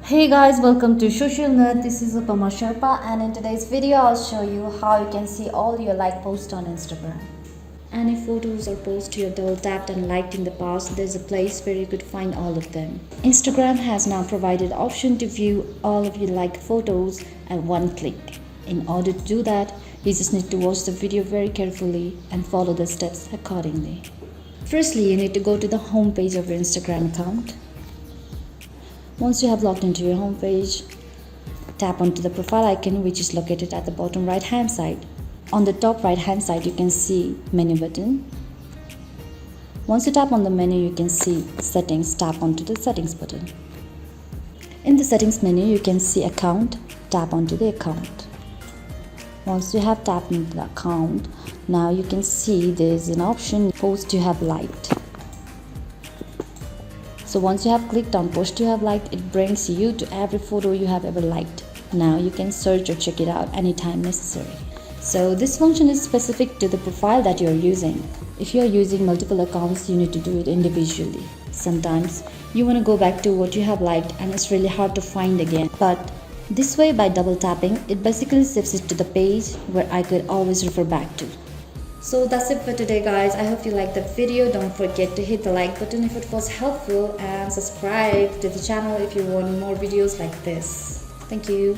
Hey guys, welcome to Social Nerd. This is Upama Sharpa, and in today's video I'll show you how you can see all your like posts on Instagram. Any photos or posts you have double tapped and liked in the past, there's a place where you could find all of them. Instagram has now provided the option to view all of your liked photos at one click. In order to do that, you just need to watch the video very carefully and follow the steps accordingly. Firstly, you need to go to the home page of your Instagram account. Once you have logged into your home page, tap onto the profile icon, which is located at the bottom right hand side. On the top right hand side, you can see menu button. Once you tap on the menu, you can see settings. Tap onto the settings button. In the settings menu, you can see account. Tap onto the account. Once you have tapped into the account, now you can see there is an option post you have liked. So once you have clicked on post you have liked, it brings you to every photo you have ever liked. Now you can search or check it out anytime necessary. So this function is specific to the profile that you are using. If you are using multiple accounts, you need to do it individually. Sometimes you want to go back to what you have liked and it's really hard to find again. But this way, by double tapping, it basically shifts it to the page where I could always refer back to. So that's it for today guys. I hope you liked the video. Don't forget to hit the like button if it was helpful and subscribe to the channel if you want more videos like this. Thank you.